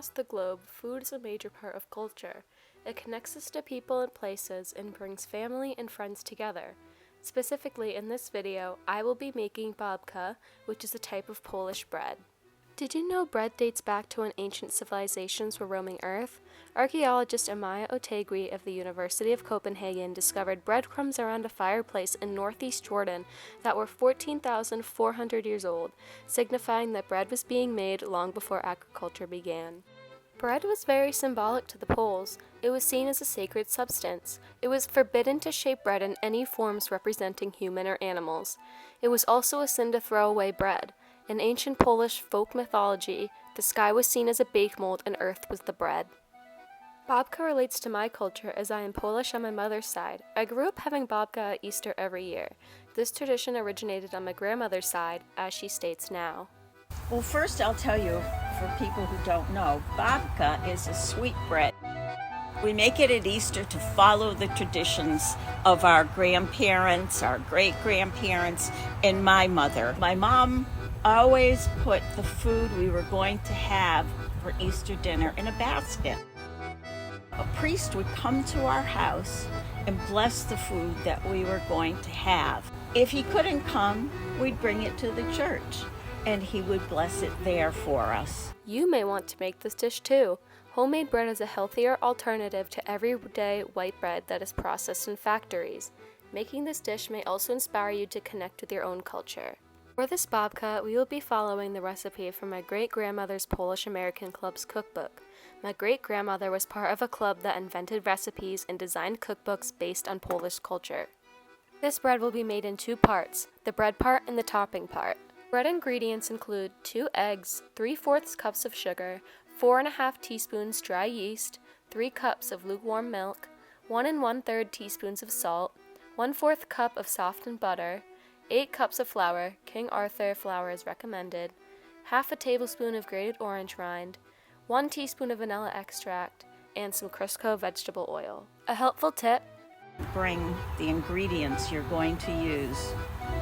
across the globe, food is a major part of culture. It connects us to people and places and brings family and friends together. Specifically, in this video, I will be making babka, which is a type of Polish bread. Did you know bread dates back to when ancient civilizations were roaming Earth? Archaeologist Amaya Otegui of the University of Copenhagen discovered breadcrumbs around a fireplace in northeast Jordan that were 14,400 years old, signifying that bread was being made long before agriculture began. Bread was very symbolic to the Poles. It was seen as a sacred substance. It was forbidden to shape bread in any forms representing human or animals. It was also a sin to throw away bread. In ancient Polish folk mythology, the sky was seen as a bake mold and earth was the bread. Babka relates to my culture as I am Polish on my mother's side. I grew up having babka at Easter every year. This tradition originated on my grandmother's side, as she states now. Well, first I'll tell you, for people who don't know, babka is a sweet bread. We make it at Easter to follow the traditions of our grandparents, our great-grandparents, and my mother. My mom always put the food we were going to have for Easter dinner in a basket. A priest would come to our house and bless the food that we were going to have. If he couldn't come, we'd bring it to the church, and he would bless it there for us. You may want to make this dish too. Homemade bread is a healthier alternative to everyday white bread that is processed in factories. Making this dish may also inspire you to connect with your own culture. For this babka, we will be following the recipe from my great-grandmother's Polish-American Club's cookbook. My great-grandmother was part of a club that invented recipes and designed cookbooks based on Polish culture. This bread will be made in two parts, the bread part and the topping part. Bread ingredients include 2 eggs, 3/4 cups of sugar, 4 1/2 teaspoons dry yeast, 3 cups of lukewarm milk, 1 1/3 teaspoons of salt, 1/4 cup of softened butter, 8 cups of flour, King Arthur flour is recommended, half a tablespoon of grated orange rind, 1 teaspoon of vanilla extract, and some Crisco vegetable oil. A helpful tip: bring the ingredients you're going to use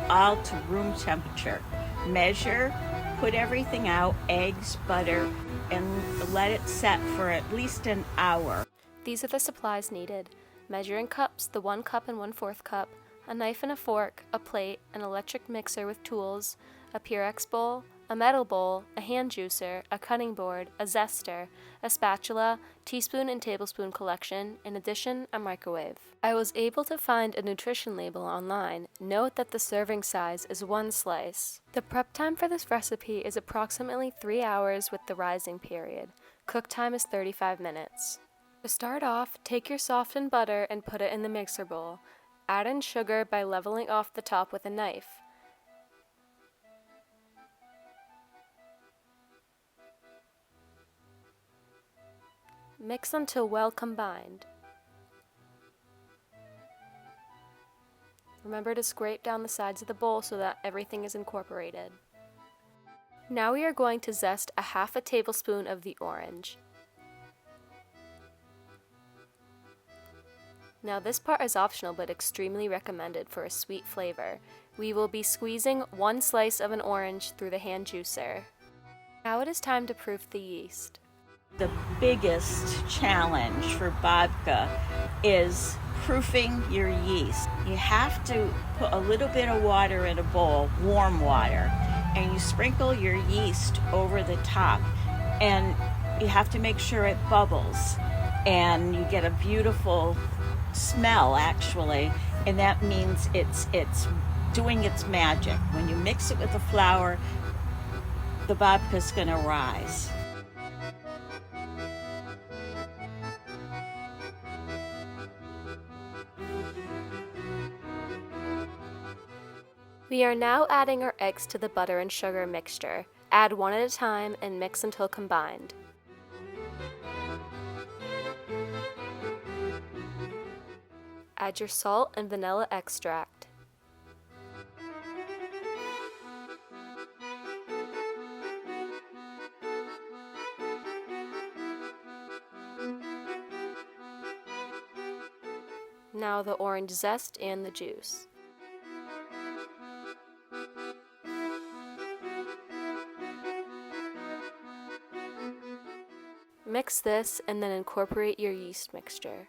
all to room temperature. Measure, put everything out, eggs, butter, and let it set for at least an hour. These are the supplies needed: measuring cups, the 1 cup and 1/4 cup, a knife and a fork, a plate, an electric mixer with tools, a Pyrex bowl, a metal bowl, a hand juicer, a cutting board, a zester, a spatula, teaspoon and tablespoon collection, in addition, a microwave. I was able to find a nutrition label online. Note that the serving size is 1 slice. The prep time for this recipe is approximately 3 hours with the rising period. Cook time is 35 minutes. To start off, take your softened butter and put it in the mixer bowl. Add in sugar by leveling off the top with a knife. Mix until well combined. Remember to scrape down the sides of the bowl so that everything is incorporated. Now we are going to zest a 1/2 tablespoon of the orange. Now this part is optional but extremely recommended for a sweet flavor. We will be squeezing 1 slice of an orange through the hand juicer. Now it is time to proof the yeast. The biggest challenge for babka is proofing your yeast. You have to put a little bit of water in a bowl, warm water, and you sprinkle your yeast over the top, and you have to make sure it bubbles, and you get a beautiful smell actually, and that means it's doing its magic. When you mix it with the flour, the babka is going to rise. We are now adding our eggs to the butter and sugar mixture. Add 1 at a time and mix until combined. Add your salt and vanilla extract. Now the orange zest and the juice. Mix this and then incorporate your yeast mixture.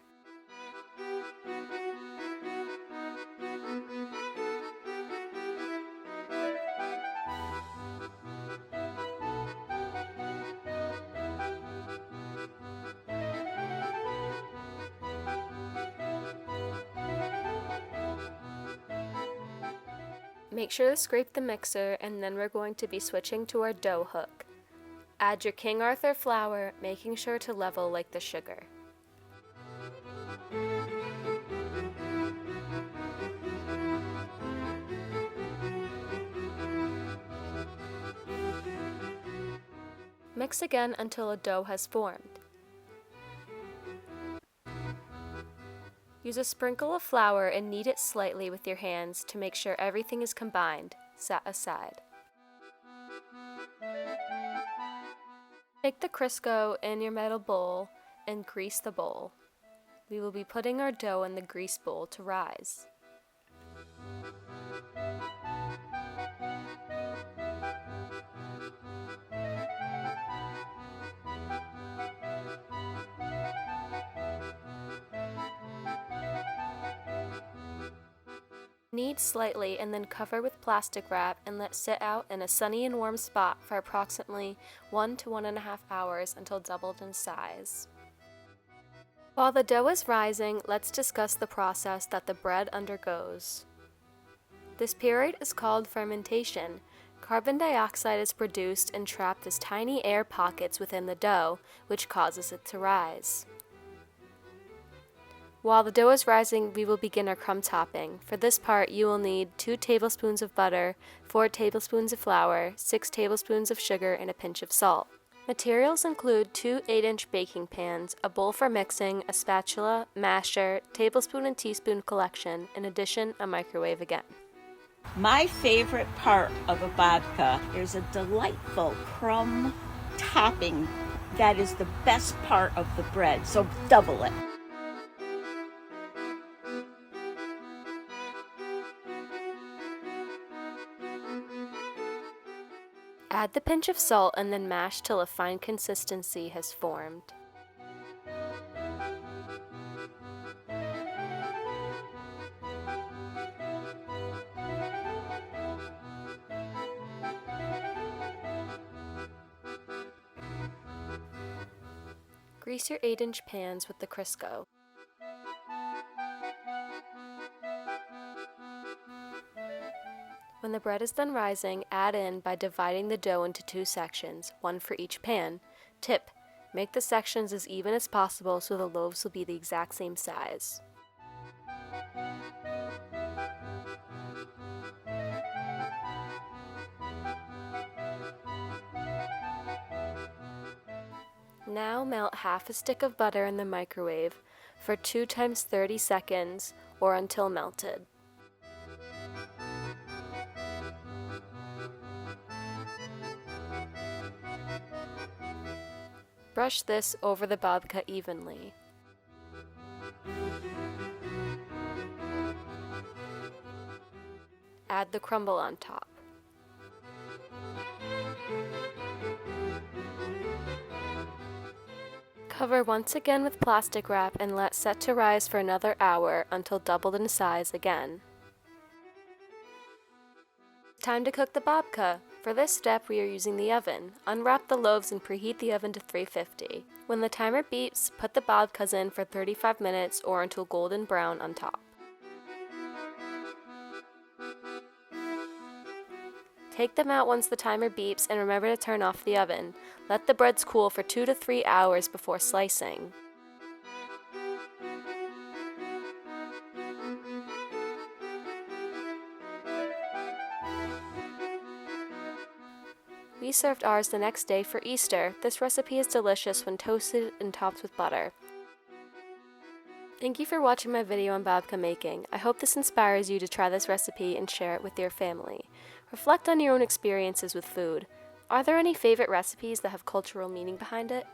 Make sure to scrape the mixer, and then we're going to be switching to our dough hook. Add your King Arthur flour, making sure to level like the sugar. Mix again until a dough has formed. Use a sprinkle of flour and knead it slightly with your hands to make sure everything is combined. Set aside. Take the Crisco in your metal bowl and grease the bowl. We will be putting our dough in the grease bowl to rise. Knead slightly and then cover with plastic wrap and let sit out in a sunny and warm spot for approximately 1 to 1.5 hours until doubled in size. While the dough is rising, let's discuss the process that the bread undergoes. This period is called fermentation. Carbon dioxide is produced and trapped as tiny air pockets within the dough, which causes it to rise. While the dough is rising, we will begin our crumb topping. For this part, you will need 2 tablespoons of butter, 4 tablespoons of flour, 6 tablespoons of sugar, and a pinch of salt. Materials include 2 8-inch baking pans, a bowl for mixing, a spatula, masher, tablespoon and teaspoon collection, in addition, a microwave again. My favorite part of a babka is a delightful crumb topping that is the best part of the bread, so double it. Add the pinch of salt and then mash till a fine consistency has formed. Grease your 8-inch pans with the Crisco. When the bread is done rising, add in by dividing the dough into 2 sections, one for each pan. Tip: make the sections as even as possible so the loaves will be the exact same size. Now melt half a stick of butter in the microwave for 2 times 30 seconds or until melted. Brush this over the babka evenly. Add the crumble on top. Cover once again with plastic wrap and let set to rise for another hour until doubled in size again. Time to cook the babka. For this step, we are using the oven. Unwrap the loaves and preheat the oven to 350. When the timer beeps, put the babkas in for 35 minutes or until golden brown on top. Take them out once the timer beeps and remember to turn off the oven. Let the breads cool for 2 to 3 hours before slicing. We served ours the next day for Easter. This recipe is delicious when toasted and topped with butter. Thank you for watching my video on babka making. I hope this inspires you to try this recipe and share it with your family. Reflect on your own experiences with food. Are there any favorite recipes that have cultural meaning behind it?